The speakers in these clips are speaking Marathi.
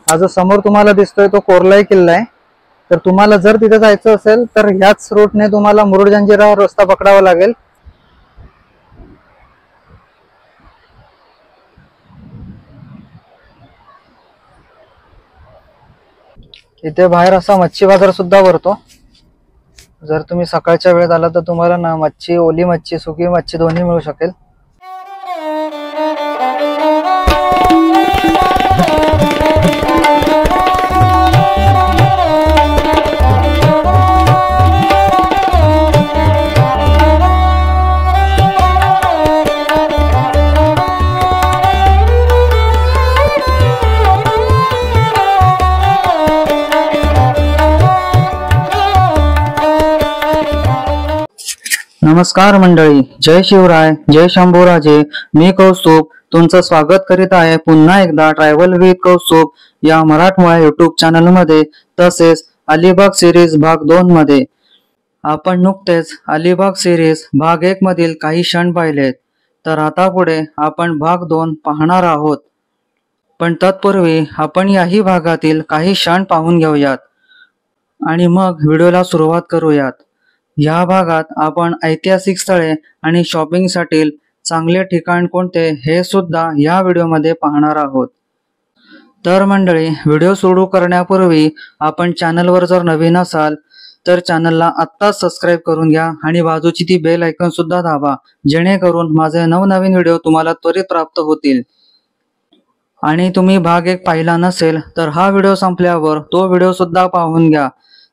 हा जो समोर तुम्हाला दिसतोय तो कोरलाई किल्ला आहे। तर तुम्हाला जर तिथे जायचं असेल तर ह्याच रूटने तुम्हाला मुरुड जंजिरा रस्ता पकडावा लागेल। इथे बाहेर असा मच्छी बाजार सुद्धा भरतो। जर तुम्ही सकाळच्या वेळेत आला तर तुम्हाला ना मच्छी, ओली मच्छी, सुकी मच्छी दोन्ही मिळू शकेल। नमस्कार मंडळी, जय शिवराय, जय शंभूराजे। मी कौस्तुभ तुमचं स्वागत करीत आहे पुन्हा एकदा ट्रॅव्हल विथ कौस्तुभ या मराठमोळ्या युट्यूब चॅनल मध्ये, तसेच अलिबाग सिरीज भाग 2 मध्ये। आपण नुकतेच अलिबाग सिरीज भाग 1 मधील काही क्षण पाहिलेत, तर आता पुढे आपण भाग 2 पाहणार आहोत। पण तत्पूर्वी आपण याही भागातील काही क्षण पाहून घेऊयात आणि मग व्हिडिओला सुरुवात करूयात। या भागात आपण ऐतिहासिक स्थळे आणि शॉपिंगसाठी चांगले ठिकाण कोणते हे सुद्धा या व्हिडिओमध्ये पाहणार आहोत। तर मंडळी, व्हिडिओ सुरू करण्यापूर्वी आपण चॅनलवर जर नवीन असाल तर चॅनलला आत्ताच सबस्क्राईब करून घ्या आणि बाजूची ती बेल आयकॉन सुद्धा दाबा, जेणेकरून माझे नवनवीन व्हिडिओ तुम्हाला त्वरित प्राप्त होतील। आणि तुम्ही भाग 1 पाहिला नसेल तर हा व्हिडिओ संपल्यावर तो व्हिडिओ सुद्धा पाहून घ्या।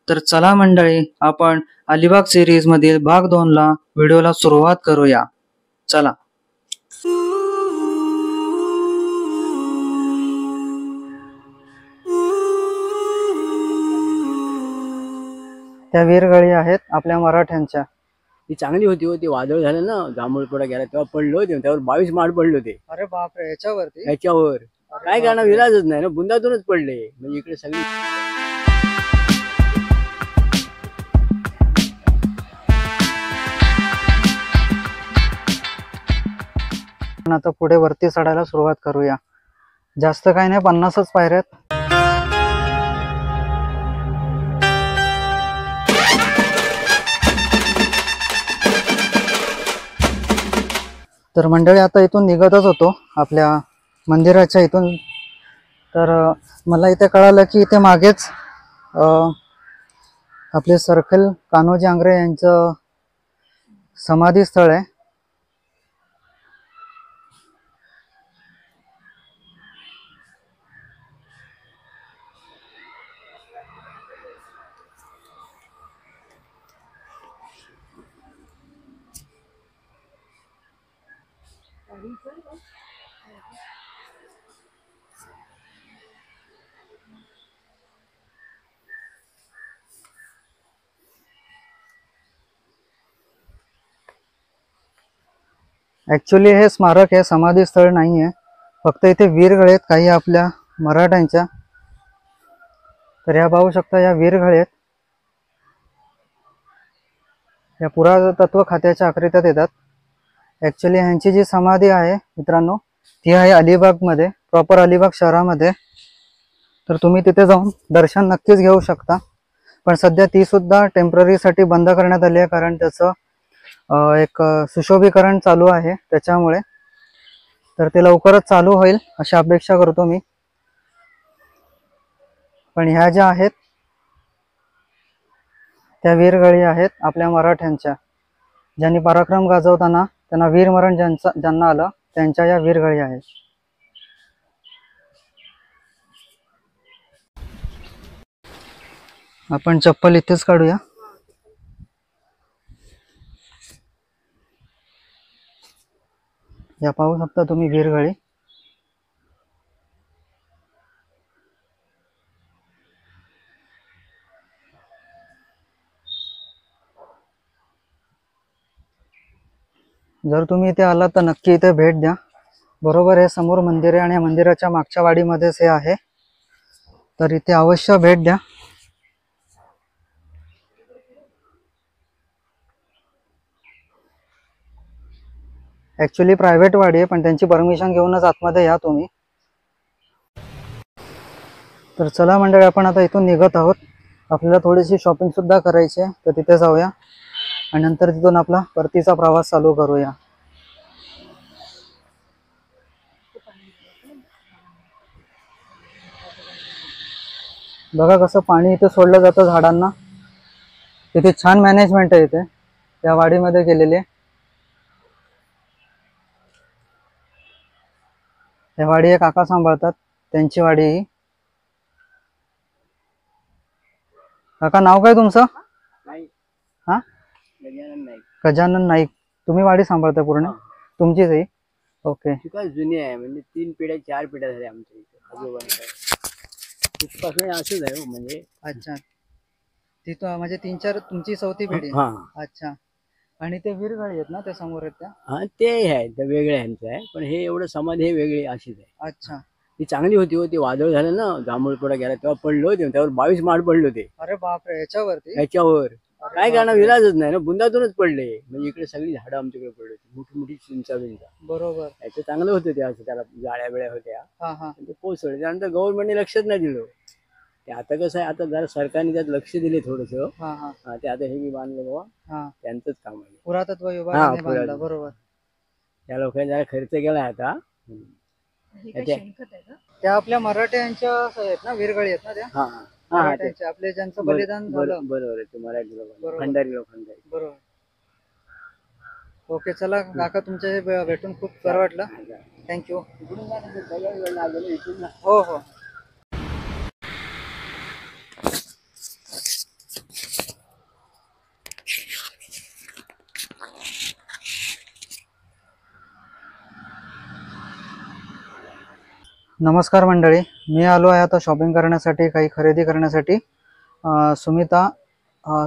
तर चला मंडळी, आपण अलिबाग सिरीज मधील भाग 2 ला व्हिडिओला सुरुवात करूया। चला। त्या वीरगळी आहेत आपल्या मराठ्यांच्या। ती चांगली होती हो। ती वादळ झालं ना, जांभूळपडा गेला तेव्हा पडलो होते, त्यावर 22 माड पडले होते। अरे बापरे, याच्यावरती? याच्यावर काय करणार, विलाजच नाही ना, बुंदातूनच पडले। म्हणजे इकडे सगळी आता पुढे वरती चढायला सुरुवात करूया। जास्त काही नाही, 50च पायऱ्यात। तर मंडळी, आता इथून निघतच होतो आपल्या मंदिराच्या इथून, तर मला इथे कळालं की इथे मागेच आपले सर्कल कान्होजी आंग्रे यांचं समाधी स्थळ आहे। ऍक्च्युली हे स्मारक आहे, समाधी स्थळ नाही आहे। फक्त इथे वीरगळे आहेत काही आपल्या मराठ्यांच्या। तर या पाहू शकता, या वीरगळे आहेत, या पुरातत्व खात्याच्या आखरित्यात येतात। ऍक्च्युली ह्यांची जी समाधी आहे मित्रांनो, ती आहे अलिबाग मध्ये, प्रॉपर अलिबाग शहरामध्ये। तर तुम्ही तिथे जाऊन दर्शन नक्कीच घेऊ शकता। पण सध्या ती सुद्धा टेम्पररी साठी बंद करण्यात आली आहे, कारण त्याचं एक सुशोभीकरण चालू आहे त्याच्यामुळे। तर ते लवकरच चालू होईल अशी अपेक्षा करतो मी। पण ह्या ज्या आहेत त्या वीरगळी आहेत आपल्या मराठ्यांच्या, ज्यांनी पराक्रम गाजवताना त्यांना वीरमरण ज्यांना आलं, त्यांच्या या वीरगळी आहेत। आपण चप्पल इथेच काढूया। या पाहू शकता तुम्ही वीरगळी। जर तुम्ही इथे आलात तर नक्की इथे भेट द्या। बरोबर हे समोर मंदिर आहे आणि या मंदिराच्या मागच्या वाडीमध्येच हे आहे, तर इथे अवश्य भेट द्या। ऍक्च्युली प्रायव्हेट वाडी आहे, पण त्यांची परमिशन घेऊनच आतमध्ये या तुम्ही। तर चला मंडळी, आपण आता इथून निघत आहोत. आपल्याला थोडीशी शॉपिंग सुद्धा करायची आहे, तर तिथे जाऊया आणि नंतर तिथून आपला परतीचा प्रवास चालू करूया. बघा कसं पाणी इथे सोडलं जातं झाडांना. तिथे छान मॅनेजमेंट आहे इथे त्या वाडीमध्ये केलेली. हे वाडी हे काका सांभाळतात, त्यांची वाडी ही. काका नाव काय तुमचं? हा, गजानन नाईक. तुम्ही वाडी सांभाळता पूर्ण? तुमचीच आहे? ओके. जुनी आहे, म्हणजे 3 पिढ्या 4 पिढ्या झाल्या आमच्या इथे आजोबांपासून असंच आहे म्हणजे. अच्छा, तिथं म्हणजे 3-4 तुमची चौथी पिढी. अच्छा. आणि ते वीरगळी आहेत ना ते समोर आहेत त्या? हा, ते आहे, ते वेगळ्या ह्यांचं आहे, पण हे एवढं समाधी हे वेगळी अशीच आहे. अच्छा. ती चांगली होती हो. ती वादळ झालं ना, जांभूळपडा गेला तेव्हा पडलो होते, त्यावर 22 माड पडले होते. अरे बापरे, याच्यावरती? याच्यावर काय करणार, विलाजच नाही ना, बुंदातूनच पडले. म्हणजे इकडे सगळी झाडं आमच्याकडे पडली होती, मोठी मोठी चिंचा बिंचा. बरोबर. याचं चांगलं होतं ते, असं त्याला जाळ्या बिळ्या होत्या, ते कोसळले. त्यानंतर गव्हर्नमेंटने लक्षच नाही दिलं. ते आता कसं आहे, आता जरा सरकारने त्यात लक्ष दिले थोडस. ते आता हे मी बांधलं बाबा, त्यांचंच काम आहे. पुरातत्व विभागाने बांधलं. बरोबर. त्या लोकांनी जरा खर्च केला आता. त्या आपल्या मराठ्यांच्या आहेत ना, वीरगळी आहेत ना त्या? मराठ्यांच्या, आपले ज्यांचं बलिदान झालं. बरोबर आहे, ते मराठी लोक, खंडारी लोकांचं. बरोबर. ओके, चला काका, तुमच्या भेटून खूप बरं वाटलं. थँक्यू. हो हो. नमस्कार मंडळी, मी आलो आहे आता शॉपिंग करण्यासाठी, काही खरेदी करण्यासाठी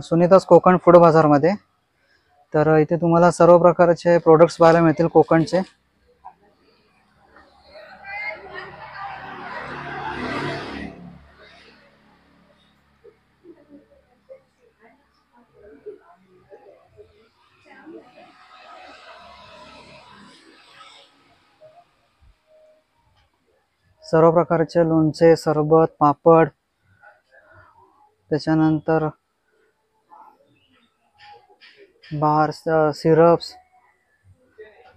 सुनीताज कोकण फूड बाजारमध्ये. तर इथे तुम्हाला सर्व प्रकारचे प्रोडक्ट्स पाहायला मिळतील कोकणचे. सर्व प्रकारचे लोणचे, सरबत, पापड, त्याच्यानंतर बार्स, सिरप्स,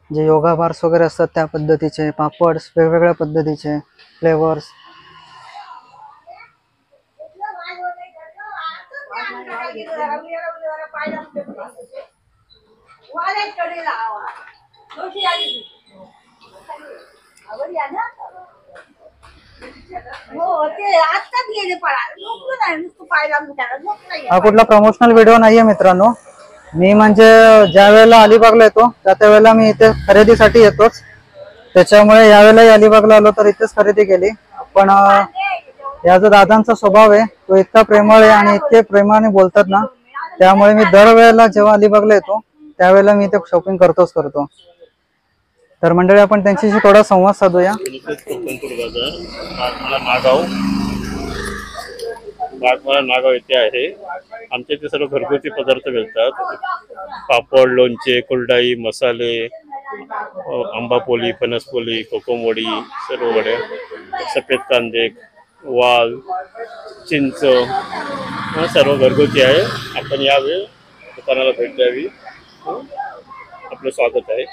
जे योगा बार्स वगैरे असतात त्या पद्धतीचे पापड्स, वेगवेगळ्या पद्धतीचे फ्लेवर्स. हा कुठला प्रमोशनल व्हिडिओ नाहीये मित्रांनो. मी म्हणजे ज्या वेळेला अलिबागला येतो त्या वेळेला मी इथे खरेदीसाठी येतोच, त्याच्यामुळे यावेळेलाही अलिबागला आलो तर इथेच खरेदी केली. पण या जो दादांचा स्वभाव आहे तो इतका प्रेमळ आहे आणि इतके प्रेमाने बोलतात ना, त्यामुळे मी दरवेळेला जेव्हा अलिबागला येतो त्यावेळेला मी इथे शॉपिंग करतो. तर मंडळी, आपण त्यांच्याशी थोडा संवाद साधूया. नागाव येथे आहे. आमच्या इथे सर्व घरगुती पदार्थ मिळतात. पापड, लोणचे, कुरडई, मसाले, आंबापोली, फणसपोली, कोकमवडी, सर्व वड्या, सफेद कांदे, वाल, चिंच, सर्व घरगुती आहे. आपण यावे, दुकानाला भेट द्यावी. आपलं स्वागत आहे.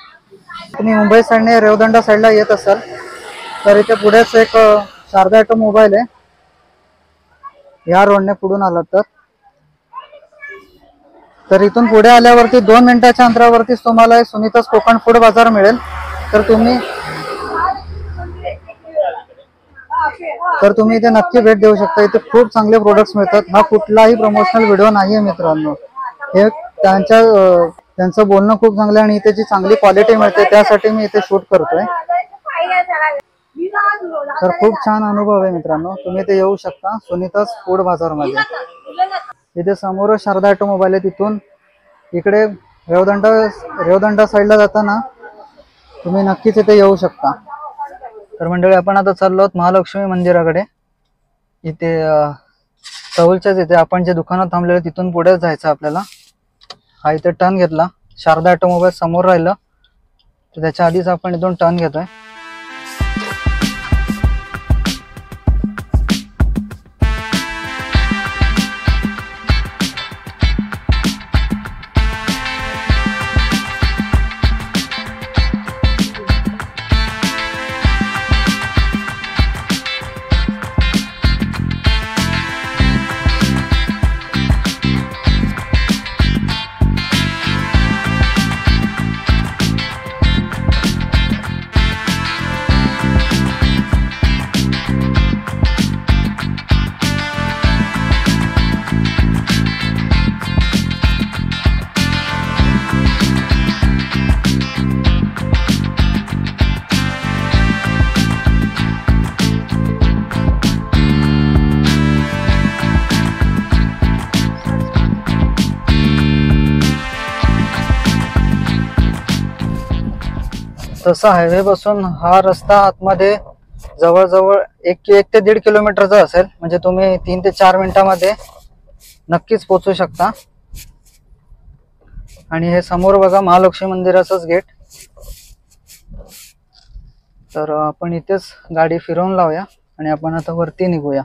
तुम्ही मुंबई साईडने रेवदंडा साईडला येत असाल तर इथे पुढेच एक शारदा ऑटोमोबाईल आहे. या रोडने पुढून आलात तर इथून पुढे आल्यावरती 2 मिनिटाच्या अंतरावरतीच तुम्हाला सुनीताज कोकण फूड बाजार मिळेल. तर तुम्ही इथे नक्की भेट देऊ शकता. इथे खूप चांगले प्रोडक्ट्स मिळतात. हा कुठलाही प्रमोशनल व्हिडिओ नाहीये मित्रांनो. हे त्यांचं बोलणं खूप चांगलं आहे आणि इथे जी चांगली क्वालिटी मिळते त्यासाठी मी इथे शूट करतोय. तर खूप छान अनुभव आहे मित्रांनो. तुम्ही इथे येऊ शकता सुनीताज फूड बाजार मध्ये. इथे समोर शारदा ऑटोमोबाईल आहे. तिथून इकडे रेवदंडा साईडला जाताना तुम्ही नक्कीच इथे येऊ शकता. तर मंडळी, आपण आता चाललो आहोत महालक्ष्मी मंदिराकडे. इथे चौलच्याच इथे आपण जे दुकानात थांबलेलं तिथून पुढेच जायचं आपल्याला. हा इथे टर्न घेतला, शारदा ऑटोमोबाईल समोर राहिलं तर त्याच्या आधीच आपण इथून टर्न घेतोय. तसा हायवे पासून हा रस्ता आतमध्ये जवळजवळ 1 ते 1.5 किलोमीटरचा असेल, म्हणजे तुम्ही 3 ते 4 मिनिटांमध्ये नक्कीच पोहोचू शकता. आणि हे समोर बघा महालक्ष्मी मंदिराचंच गेट. तर आपण इथेच गाडी फिरवून लावूया आणि आपण आता वरती निघूया.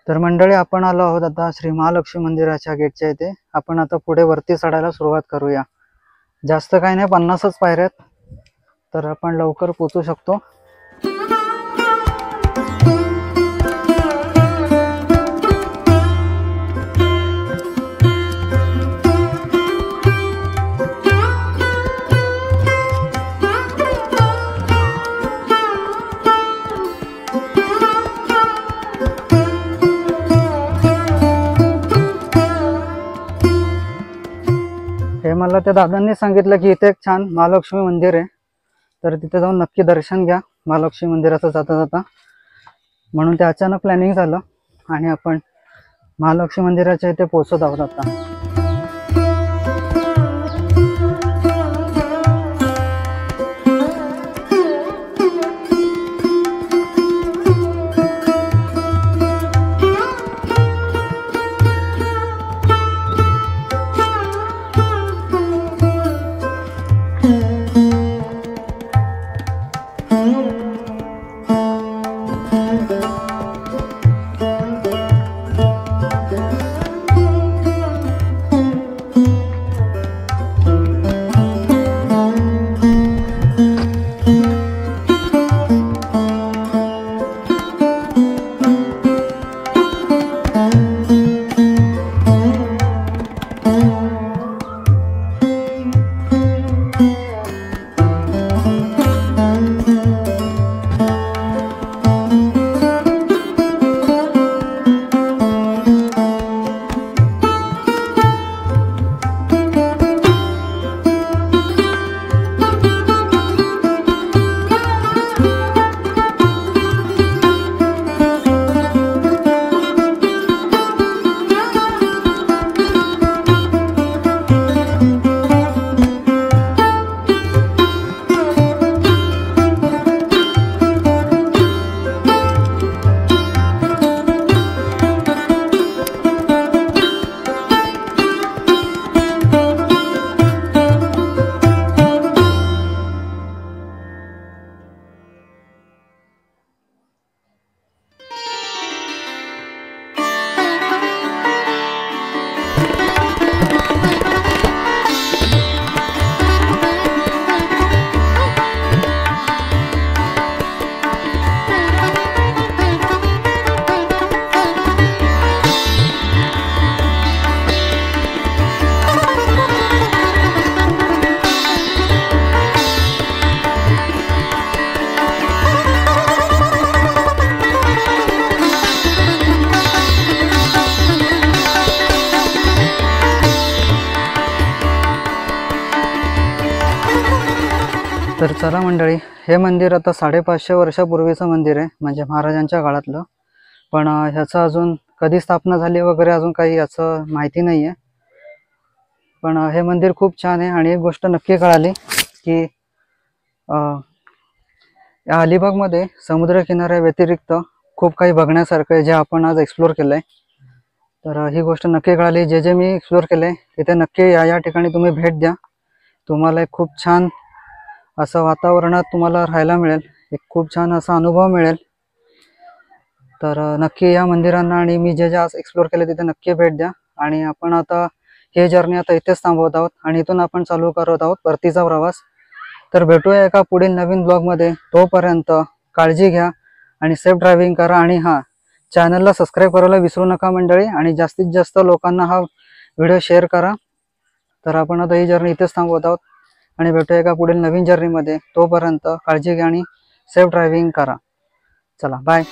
तर मंडळी, आपण आलो आहोत आता श्री महालक्ष्मी मंदिराच्या गेटच्या इथे. आपण आता पुढे वरती चढायला सुरुवात करूया. जास्त काही नाही, 50च पायऱ्यात, तर आपण लवकर पोहोचू शकतो. हे मला त्या दादांनी सांगितलं की इथे एक छान महालक्ष्मी मंदिर आहे, तर तिथे जाऊन नक्की दर्शन घ्या महालक्ष्मी मंदिराचं जाता जाता. म्हणून ते अचानक प्लॅनिंग झालं आणि आपण महालक्ष्मी मंदिराच्या इथे पोहोचत आहोत आता. तर चला मंडळी, हे मंदिर आता 550 वर्षापूर्वीचं मंदिर आहे, म्हणजे महाराजांच्या काळातलं. पण ह्याचं अजून कधी स्थापना झाली वगैरे अजून काही याचं माहिती नाही आहे. पण हे मंदिर खूप छान आहे. आणि एक गोष्ट नक्की कळाली की या अलिबागमध्ये समुद्रकिनाऱ्या व्यतिरिक्त खूप काही बघण्यासारखं आहे, जे आपण आज एक्सप्लोर केलं आहे. तर ही गोष्ट नक्की कळाली. जे मी एक्सप्लोर केलं आहे तिथे नक्की या ठिकाणी तुम्ही भेट द्या. तुम्हाला एक खूप छान असं वातावरणात तुम्हाला राहायला मिळेल, एक खूप छान असा अनुभव मिळेल. तर नक्की या मंदिरांना आणि मी जे आज एक्सप्लोर केले तिथे नक्की भेट द्या. आणि आपण आता हे जर्नी आता इथेच थांबवत आहोत आणि इथून आपण चालू करत आहोत परतीचा प्रवास. तर भेटूया एका पुढील नवीन ब्लॉगमध्ये. तोपर्यंत काळजी घ्या आणि सेफ ड्रायव्हिंग करा. आणि हां, चॅनलला सबस्क्राईब करायला विसरू नका मंडळी, आणि जास्तीत जास्त लोकांना हा व्हिडिओ शेअर करा. तर आपण आता ही जर्नी इथेच थांबवत आहोत आणि भेटूया एका पुढील नवीन जर्नीमध्ये. तोपर्यंत काळजी घ्या आणि सेफ ड्रायव्हिंग करा. चला बाय.